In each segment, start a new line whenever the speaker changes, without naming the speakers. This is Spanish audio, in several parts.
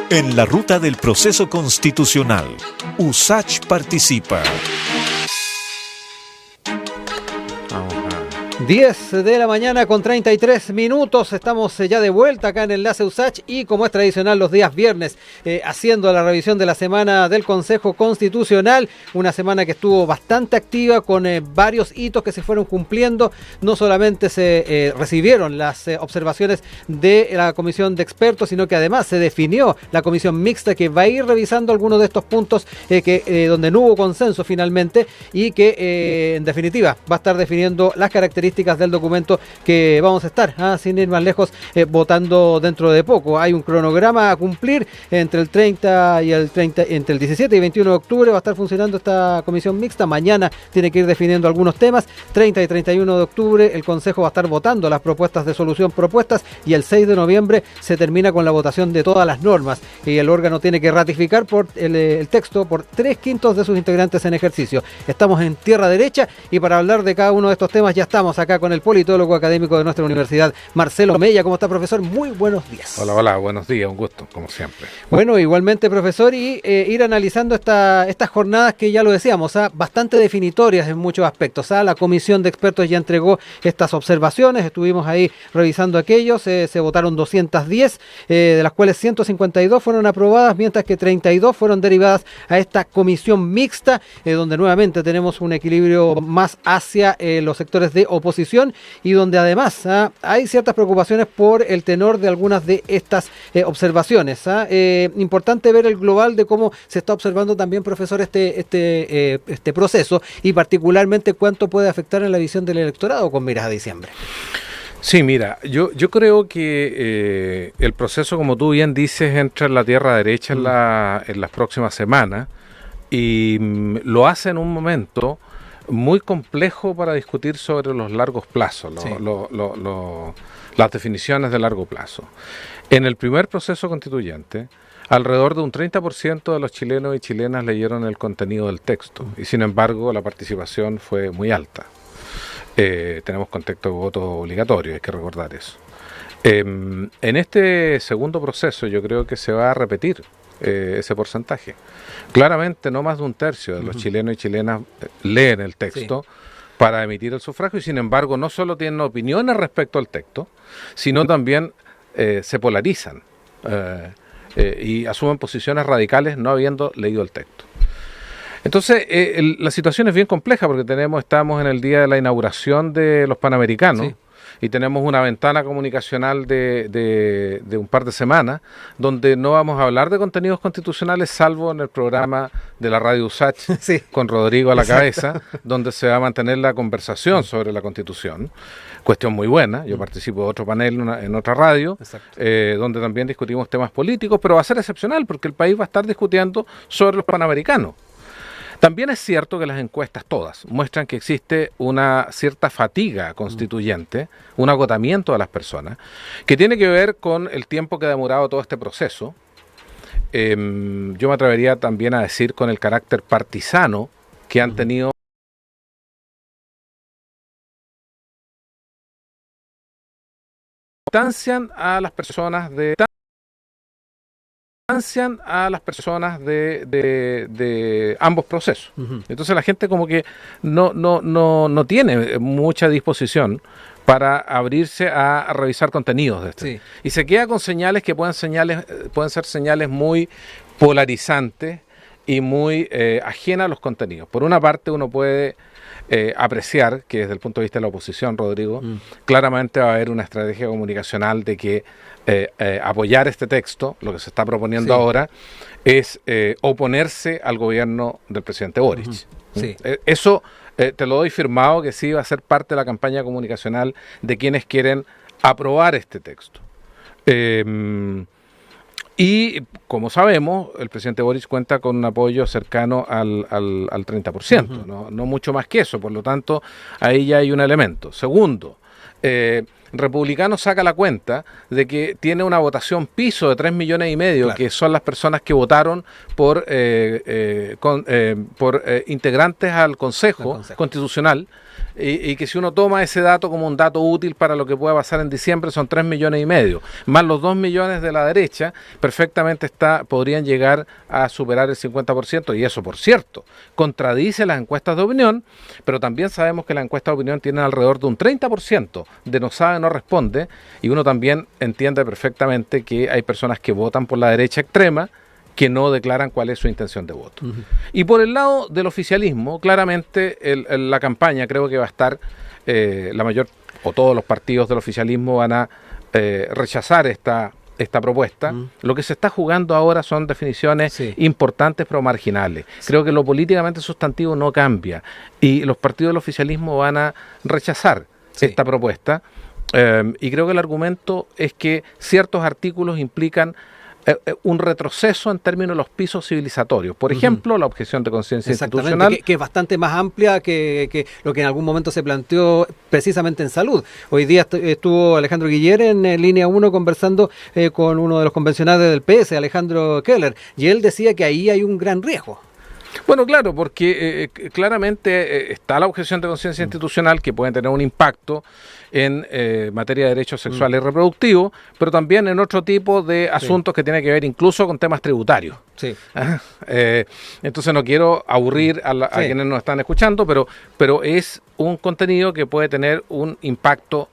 En la ruta del proceso constitucional, USACH participa.
10 de la mañana con 33 minutos, estamos ya de vuelta acá en Enlace USACH y como es tradicional los días viernes, haciendo la revisión de la semana del Consejo Constitucional, una semana que estuvo bastante activa con varios hitos que se fueron cumpliendo. No solamente se recibieron las observaciones de la comisión de expertos, sino que además se definió la comisión mixta que va a ir revisando algunos de estos puntos donde no hubo consenso finalmente y que en definitiva va a estar definiendo las características del documento que vamos a estar, sin ir más lejos, votando dentro de poco. Hay un cronograma a cumplir entre el 30 y el 30, entre el 17 y 21 de octubre va a estar funcionando esta comisión mixta. Mañana tiene que ir definiendo algunos temas. 30 y 31 de octubre el Consejo va a estar votando las propuestas de solución propuestas y el 6 de noviembre se termina con la votación de todas las normas y el órgano tiene que ratificar por el texto por 3/5 de sus integrantes en ejercicio. Estamos en tierra derecha y para hablar de cada uno de estos temas ya estamos acá con el politólogo académico de nuestra universidad, Marcelo Mella. ¿Cómo está, profesor? Muy buenos días.
Hola, buenos días, un gusto, como siempre.
Bueno, igualmente, profesor, y ir analizando estas jornadas que ya lo decíamos, bastante definitorias en muchos aspectos. La comisión de expertos ya entregó estas observaciones, estuvimos ahí revisando aquellos, se votaron 210, de las cuales 152 fueron aprobadas, mientras que 32 fueron derivadas a esta comisión mixta, donde nuevamente tenemos un equilibrio más hacia los sectores de oposición y donde además hay ciertas preocupaciones por el tenor de algunas de estas observaciones. Importante ver el global de cómo se está observando también, profesor, este proceso y particularmente cuánto puede afectar en la visión del electorado con miras a diciembre.
Sí, mira, yo creo que el proceso, como tú bien dices, entra en la tierra derecha en las próximas semanas y lo hace en un momento muy complejo para discutir sobre los largos plazos, las definiciones de largo plazo. En el primer proceso constituyente, alrededor de un 30% de los chilenos y chilenas leyeron el contenido del texto y sin embargo la participación fue muy alta. Tenemos contexto de voto obligatorio, hay que recordar eso. En este segundo proceso yo creo que se va a repetir ese porcentaje. Claramente no más de un tercio de los chilenos y chilenas leen el texto para emitir el sufragio y sin embargo no solo tienen opiniones respecto al texto, sino también se polarizan y asumen posiciones radicales no habiendo leído el texto. Entonces la situación es bien compleja porque estamos en el día de la inauguración de los Panamericanos. Y tenemos una ventana comunicacional de un par de semanas donde no vamos a hablar de contenidos constitucionales salvo en el programa de la radio USACH con Rodrigo a la cabeza, donde se va a mantener la conversación sobre la Constitución. Cuestión muy buena, yo participo de otro panel en otra radio, donde también discutimos temas políticos, pero va a ser excepcional porque el país va a estar discutiendo sobre los Panamericanos. También es cierto que las encuestas todas muestran que existe una cierta fatiga constituyente, un agotamiento de las personas, que tiene que ver con el tiempo que ha demorado todo este proceso. Yo me atrevería también a decir con el carácter partisano que han tenido distancian a las personas de ambos procesos. Entonces la gente como que no tiene mucha disposición para abrirse a revisar contenidos de este. Y se queda con señales que pueden ser señales muy polarizantes y muy ajenas a los contenidos. Por una parte uno puede apreciar que desde el punto de vista de la oposición, Rodrigo, claramente va a haber una estrategia comunicacional de que apoyar este texto, lo que se está proponiendo ahora, es oponerse al gobierno del presidente Boric. Eso te lo doy firmado que sí va a ser parte de la campaña comunicacional de quienes quieren aprobar este texto. Y como sabemos, el presidente Boric cuenta con un apoyo cercano al 30%, no mucho más que eso, por lo tanto, ahí ya hay un elemento. Segundo, Republicano saca la cuenta de que tiene una votación piso de 3,5 millones, que son las personas que votaron por integrantes al Consejo Constitucional, y que si uno toma ese dato como un dato útil para lo que pueda pasar en diciembre, son 3,5 millones, más los 2 millones de la derecha, perfectamente podrían llegar a superar el 50%, y eso, por cierto, contradice las encuestas de opinión, pero también sabemos que las encuestas de opinión tienen alrededor de un 30% de no sabe, no responde, y uno también entiende perfectamente que hay personas que votan por la derecha extrema que no declaran cuál es su intención de voto. Uh-huh. Y por el lado del oficialismo, claramente la campaña creo que va a estar, la mayor o todos los partidos del oficialismo van a rechazar esta propuesta. Lo que se está jugando ahora son definiciones importantes pero marginales. Creo que lo políticamente sustantivo no cambia y los partidos del oficialismo van a rechazar esta propuesta, y creo que el argumento es que ciertos artículos implican un retroceso en términos de los pisos civilizatorios. Por ejemplo, la objeción de conciencia institucional.
Que es bastante más amplia que lo que en algún momento se planteó precisamente en salud. Hoy día estuvo Alejandro Guiller en línea 1 conversando con uno de los convencionales del PS, Alejandro Keller, y él decía que ahí hay un gran riesgo.
Bueno, claro, porque claramente está la objeción de conciencia institucional que puede tener un impacto en materia de derechos sexuales y reproductivos, pero también en otro tipo de asuntos que tienen que ver incluso con temas tributarios.
Sí.
Entonces no quiero aburrir a quienes nos están escuchando, pero es un contenido que puede tener un impacto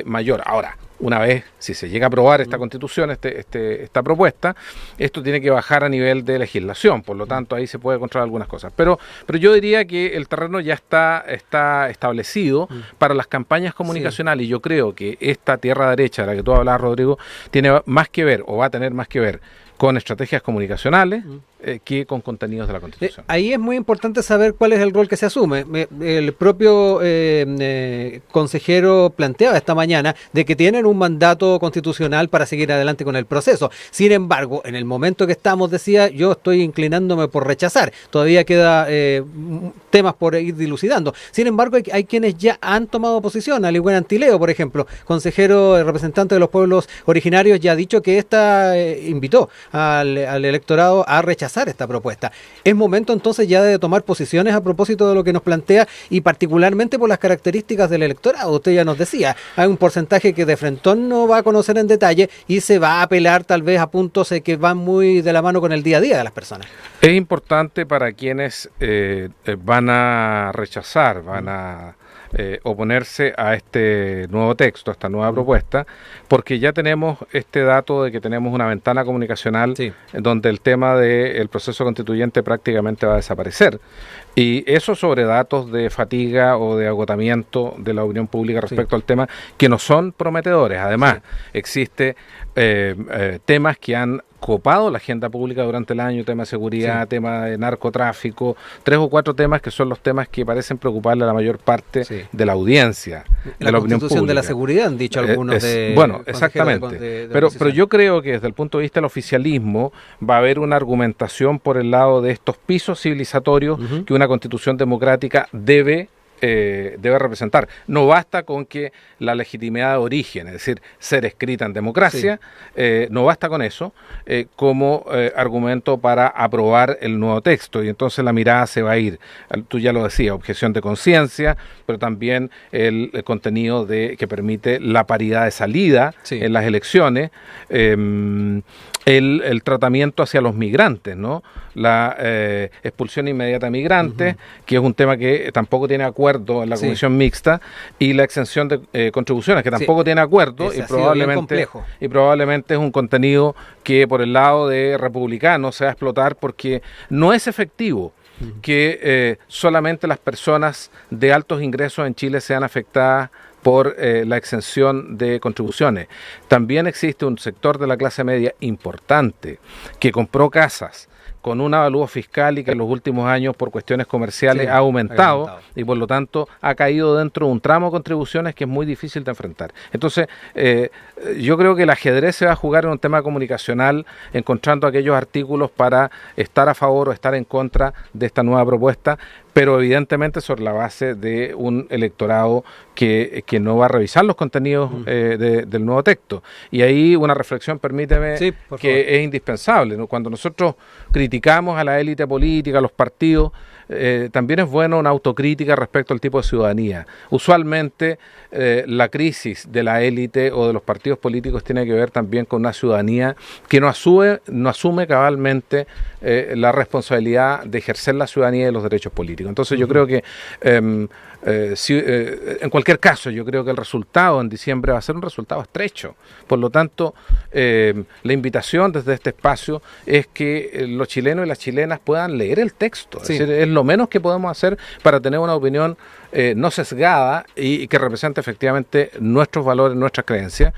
mayor. Ahora, una vez, si se llega a aprobar esta constitución, esta propuesta, esto tiene que bajar a nivel de legislación, por lo tanto ahí se puede controlar algunas cosas. Pero yo diría que el terreno ya está establecido para las campañas comunicacionales, y yo creo que esta tierra derecha de la que tú hablabas, Rodrigo, tiene más que ver, o va a tener más que ver, con estrategias comunicacionales que con contenidos de la Constitución.
Ahí es muy importante saber cuál es el rol que se asume. El propio consejero planteaba esta mañana de que tienen un mandato constitucional para seguir adelante con el proceso. Sin embargo, en el momento que estamos, decía, yo estoy inclinándome por rechazar. Todavía queda temas por ir dilucidando. Sin embargo, hay quienes ya han tomado posición. Aligüen Antileo, por ejemplo, consejero representante de los pueblos originarios, ya ha dicho que invitó al electorado a rechazar esta propuesta. Es momento entonces ya de tomar posiciones a propósito de lo que nos plantea, y particularmente por las características del electorado. Usted ya nos decía, hay un porcentaje que de frentón no va a conocer en detalle y se va a apelar tal vez a puntos que van muy de la mano con el día a día de las personas.
Es importante para quienes van a rechazar, van a oponerse a este nuevo texto, a esta nueva propuesta, porque ya tenemos este dato de que tenemos una ventana comunicacional donde el tema del proceso constituyente prácticamente va a desaparecer, y eso sobre datos de fatiga o de agotamiento de la opinión pública respecto al tema, que no son prometedores. Además, existe temas que han copado la agenda pública durante el año, tema de seguridad, tema de narcotráfico, 3 o 4 temas que son los temas que parecen preocuparle a la mayor parte de la audiencia, de la opinión pública.
De la seguridad, han dicho algunos
bueno, exactamente. Pero yo creo que desde el punto de vista del oficialismo va a haber una argumentación por el lado de estos pisos civilizatorios que una constitución democrática debe representar. No basta con que la legitimidad de origen, es decir, ser escrita en democracia, no basta con eso como argumento para aprobar el nuevo texto, y entonces la mirada se va a ir, tú ya lo decías, objeción de conciencia, pero también el contenido que permite la paridad de salida en las elecciones, el tratamiento hacia los migrantes, ¿no? La expulsión inmediata de migrantes, que es un tema que tampoco tiene acuerdo en la comisión mixta, y la exención de contribuciones, que tampoco tiene acuerdo, y probablemente es un contenido que por el lado de republicanos se va a explotar, porque no es efectivo que solamente las personas de altos ingresos en Chile sean afectadas por la exención de contribuciones. También existe un sector de la clase media importante que compró casas con un avalúo fiscal y que en los últimos años por cuestiones comerciales ha aumentado, y por lo tanto ha caído dentro de un tramo de contribuciones que es muy difícil de enfrentar. Entonces, yo creo que el ajedrez se va a jugar en un tema comunicacional, encontrando aquellos artículos para estar a favor o estar en contra de esta nueva propuesta, pero evidentemente sobre la base de un electorado que que no va a revisar los contenidos del nuevo texto. Y ahí una reflexión, permíteme,
sí,
que es indispensable, ¿no? Cuando nosotros criticamos a la élite política, a los partidos, también es bueno una autocrítica respecto al tipo de ciudadanía. Usualmente la crisis de la élite o de los partidos políticos tiene que ver también con una ciudadanía que no asume cabalmente la responsabilidad de ejercer la ciudadanía y los derechos políticos. Entonces yo creo que en cualquier caso, yo creo que el resultado en diciembre va a ser un resultado estrecho. Por lo tanto, la invitación desde este espacio es que los chilenos y las chilenas puedan leer el texto.
Sí.
Es decir, es lo menos que podemos hacer para tener una opinión no sesgada y que represente efectivamente nuestros valores, nuestras creencias.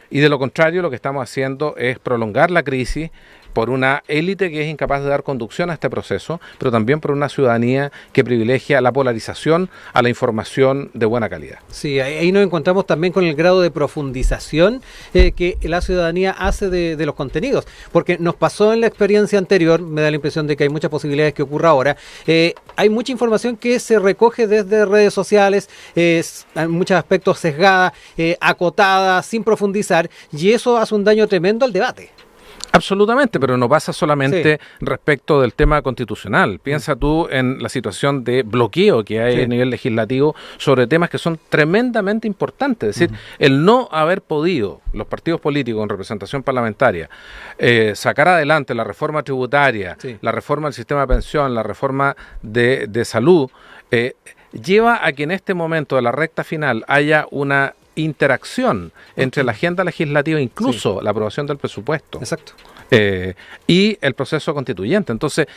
Y de lo contrario, lo que estamos haciendo es prolongar la crisis por una élite que es incapaz de dar conducción a este proceso, pero también por una ciudadanía que privilegia la polarización a la información de buena calidad.
Sí, ahí nos encontramos también con el grado de profundización que la ciudadanía hace de los contenidos, porque nos pasó en la experiencia anterior, me da la impresión de que hay muchas posibilidades que ocurra ahora, hay mucha información que se recoge desde redes sociales, en muchos aspectos sesgada, acotada, sin profundizar, y eso hace un daño tremendo al debate.
Absolutamente, pero no pasa solamente respecto del tema constitucional. Piensa tú en la situación de bloqueo que hay a nivel legislativo sobre temas que son tremendamente importantes. Es decir, el no haber podido los partidos políticos en representación parlamentaria sacar adelante la reforma tributaria, la reforma del sistema de pensión, la reforma de salud, lleva a que en este momento de la recta final haya una interacción entre la agenda legislativa, incluso la aprobación del presupuesto.
Exacto.
Y el proceso constituyente. Entonces,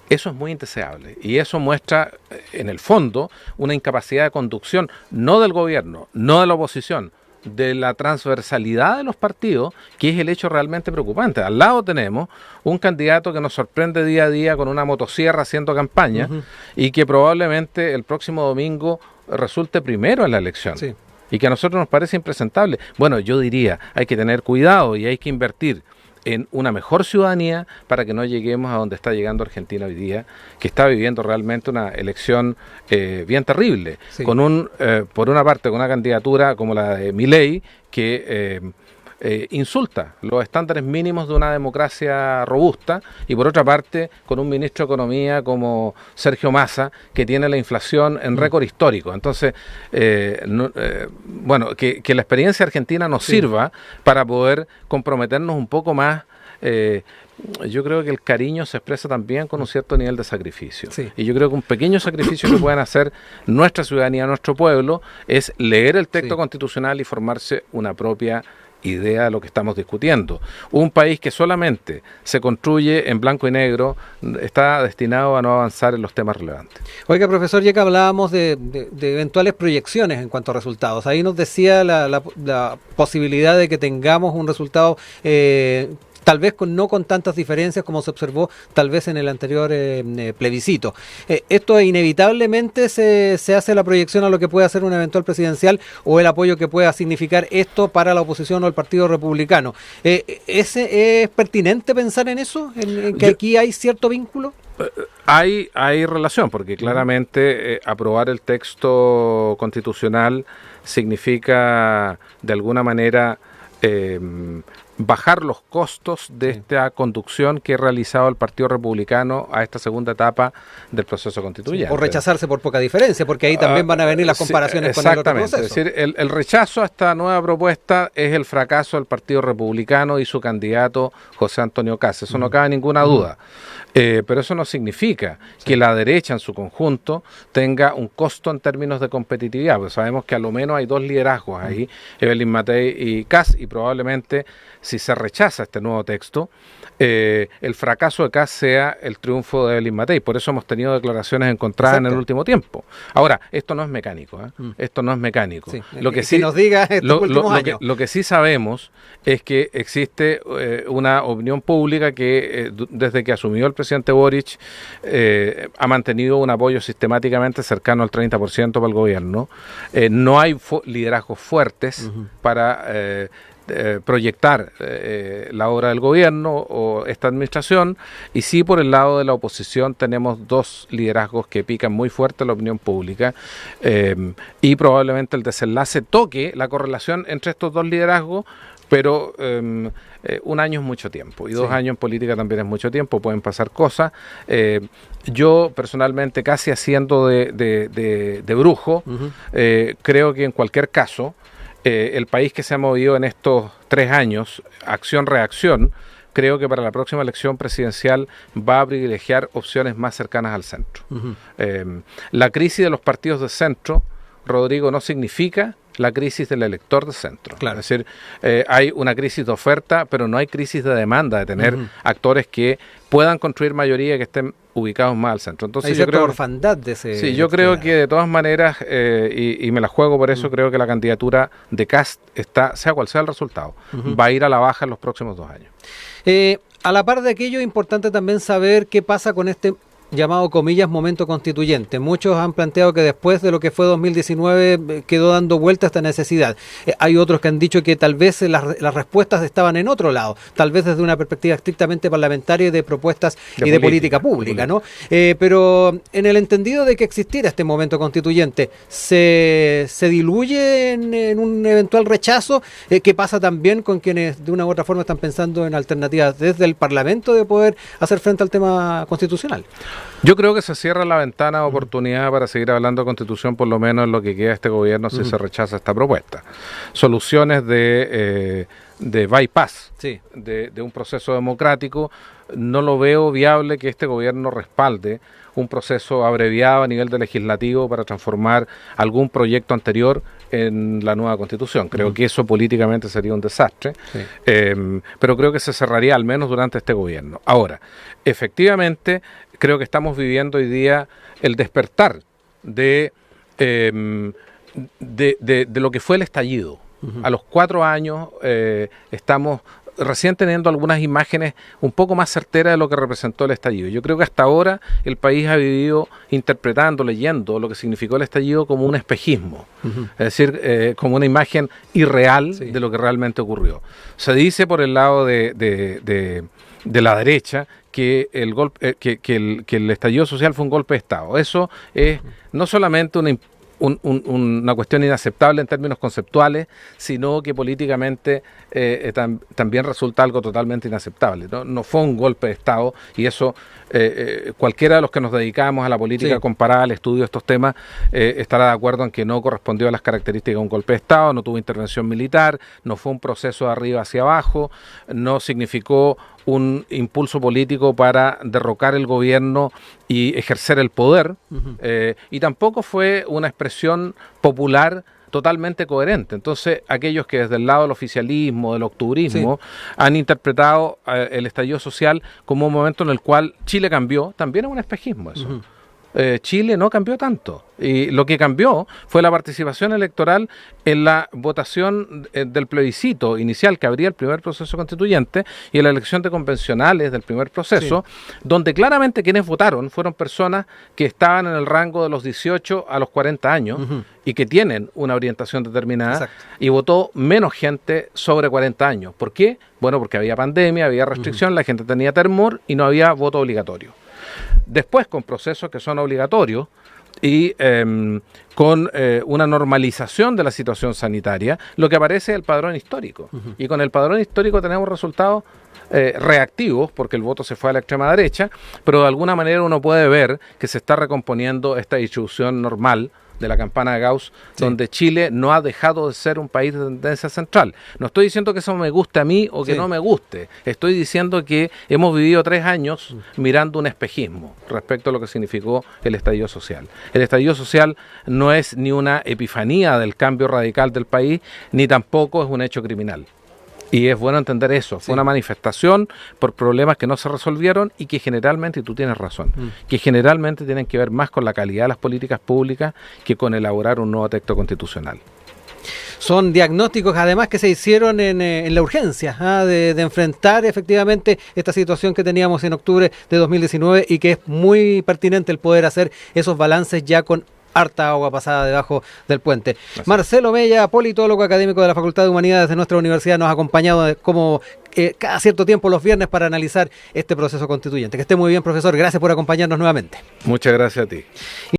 eso es muy indeseable y eso muestra, en el fondo, una incapacidad de conducción, no del gobierno, no de la oposición, de la transversalidad de los partidos, que es el hecho realmente preocupante. Al lado tenemos un candidato que nos sorprende día a día con una motosierra haciendo campaña y que probablemente el próximo domingo resulte primero en la elección.
Sí.
Y que a nosotros nos parece impresentable. Bueno, yo diría, hay que tener cuidado y hay que invertir en una mejor ciudadanía para que no lleguemos a donde está llegando Argentina hoy día, que está viviendo realmente una elección bien terrible, con por una parte, con una candidatura como la de Milei, que insulta los estándares mínimos de una democracia robusta, y por otra parte con un ministro de Economía como Sergio Massa, que tiene la inflación en récord histórico. Entonces, bueno, que la experiencia argentina nos sirva para poder comprometernos un poco más. Yo creo que el cariño se expresa también con un cierto nivel de sacrificio. Y yo creo que un pequeño sacrificio que pueden hacer nuestra ciudadanía, nuestro pueblo, es leer el texto constitucional y formarse una propia idea de lo que estamos discutiendo. Un país que solamente se construye en blanco y negro está destinado a no avanzar en los temas relevantes.
Oiga, profesor, ya que hablábamos de eventuales proyecciones en cuanto a resultados, ahí nos decía la posibilidad de que tengamos un resultado tal vez no con tantas diferencias como se observó tal vez en el anterior plebiscito. ¿Esto inevitablemente se hace la proyección a lo que puede hacer un eventual presidencial o el apoyo que pueda significar esto para la oposición o el Partido Republicano? ¿Es pertinente pensar en eso? ¿En que aquí hay cierto vínculo?
Hay relación, porque claramente aprobar el texto constitucional significa de alguna manera bajar los costos de esta conducción que ha realizado el Partido Republicano a esta segunda etapa del proceso constituyente.
O rechazarse por poca diferencia, porque ahí también van a venir las comparaciones con el otro proceso.
Es decir, el rechazo a esta nueva propuesta es el fracaso del Partido Republicano y su candidato José Antonio Kast. Eso no cabe ninguna duda. Pero eso no significa que la derecha en su conjunto tenga un costo en términos de competitividad, porque sabemos que a lo menos hay dos liderazgos ahí, Evelyn Matei y Kast, y probablemente si se rechaza este nuevo texto, el fracaso de Kast sea el triunfo de Evelyn Matei. Por eso hemos tenido declaraciones encontradas en el último tiempo. Ahora, esto no es mecánico, esto no es mecánico.
Lo que sí nos diga estos últimos años. Lo
que sí sabemos es que existe una opinión pública que desde que asumió el presidente Boric ha mantenido un apoyo sistemáticamente cercano al 30% para el gobierno. No hay liderazgos fuertes para proyectar la obra del gobierno o esta administración, y sí por el lado de la oposición tenemos dos liderazgos que pican muy fuerte la opinión pública, y probablemente el desenlace toque la correlación entre estos dos liderazgos, pero un año es mucho tiempo y 2 años en política también es mucho tiempo, pueden pasar cosas. Yo personalmente, casi haciendo de brujo, creo que en cualquier caso el país que se ha movido en estos 3 años, acción-reacción, creo que para la próxima elección presidencial va a privilegiar opciones más cercanas al centro. La crisis de los partidos de centro, Rodrigo, no significa la crisis del elector de centro. Claro. Es decir, hay una crisis de oferta, pero no hay crisis de demanda, de tener actores que puedan construir mayoría, que estén ubicados más al centro. Entonces,
hay cierta orfandad de ese...
Sí, yo creo que de todas maneras, y me la juego por eso, creo que la candidatura de Kast está, sea cual sea el resultado, va a ir a la baja en los próximos 2 años.
A la par de aquello, es importante también saber qué pasa con este llamado, comillas, momento constituyente. Muchos han planteado que después de lo que fue 2019 quedó dando vuelta esta necesidad. Hay otros que han dicho que tal vez las respuestas estaban en otro lado, tal vez desde una perspectiva estrictamente parlamentaria y de propuestas y de política pública, ¿no? Pero en el entendido de que existiera este momento constituyente, ¿se diluye en un eventual rechazo? ¿Qué pasa también con quienes de una u otra forma están pensando en alternativas desde el Parlamento de poder hacer frente al tema constitucional?
Yo creo que se cierra la ventana de oportunidad para seguir hablando de Constitución, por lo menos en lo que queda este gobierno, si se rechaza esta propuesta. Soluciones de bypass, de un proceso democrático, no lo veo viable que este gobierno respalde un proceso abreviado a nivel de legislativo para transformar algún proyecto anterior en la nueva Constitución. Creo que eso políticamente sería un desastre, pero creo que se cerraría al menos durante este gobierno. Ahora, efectivamente, creo que estamos viviendo hoy día el despertar de lo que fue el estallido. A los 4 años estamos recién teniendo algunas imágenes un poco más certeras de lo que representó el estallido. Yo creo que hasta ahora el país ha vivido interpretando, leyendo lo que significó el estallido como un espejismo, es decir, como una imagen irreal de lo que realmente ocurrió. Se dice por el lado de la derecha que el estallido social fue un golpe de Estado. Eso es no solamente una cuestión inaceptable en términos conceptuales, sino que políticamente también resulta algo totalmente inaceptable. No fue un golpe de Estado, y eso cualquiera de los que nos dedicamos a la política comparada, al estudio de estos temas, estará de acuerdo en que no correspondió a las características de un golpe de Estado, no tuvo intervención militar, no fue un proceso de arriba hacia abajo, no significó un impulso político para derrocar el gobierno y ejercer el poder, y tampoco fue una expresión popular totalmente coherente. Entonces, aquellos que desde el lado del oficialismo, del octubrismo, han interpretado el estallido social como un momento en el cual Chile cambió, también es un espejismo eso. Chile no cambió tanto, y lo que cambió fue la participación electoral en la votación del plebiscito inicial que abría el primer proceso constituyente y en la elección de convencionales del primer proceso, donde claramente quienes votaron fueron personas que estaban en el rango de los 18 a los 40 años y que tienen una orientación determinada, y votó menos gente sobre 40 años. ¿Por qué? Bueno, porque había pandemia, había restricción, la gente tenía temor y no había voto obligatorio. Después, con procesos que son obligatorios y con una normalización de la situación sanitaria, lo que aparece es el padrón histórico. Y con el padrón histórico tenemos resultados reactivos, porque el voto se fue a la extrema derecha, pero de alguna manera uno puede ver que se está recomponiendo esta distribución normal de la campana de Gauss, donde Chile no ha dejado de ser un país de tendencia central. No estoy diciendo que eso me guste a mí o que no me guste, estoy diciendo que hemos vivido 3 años mirando un espejismo respecto a lo que significó el estallido social. El estallido social no es ni una epifanía del cambio radical del país, ni tampoco es un hecho criminal. Y es bueno entender eso, fue una manifestación por problemas que no se resolvieron y que generalmente, y tú tienes razón, que generalmente tienen que ver más con la calidad de las políticas públicas que con elaborar un nuevo texto constitucional.
Son diagnósticos además que se hicieron en la urgencia de enfrentar efectivamente esta situación que teníamos en octubre de 2019, y que es muy pertinente el poder hacer esos balances ya con harta agua pasada debajo del puente. Marcelo Mella, politólogo académico de la Facultad de Humanidades de nuestra universidad, nos ha acompañado como cada cierto tiempo los viernes para analizar este proceso constituyente. Que esté muy bien, profesor. Gracias por acompañarnos nuevamente.
Muchas gracias a ti.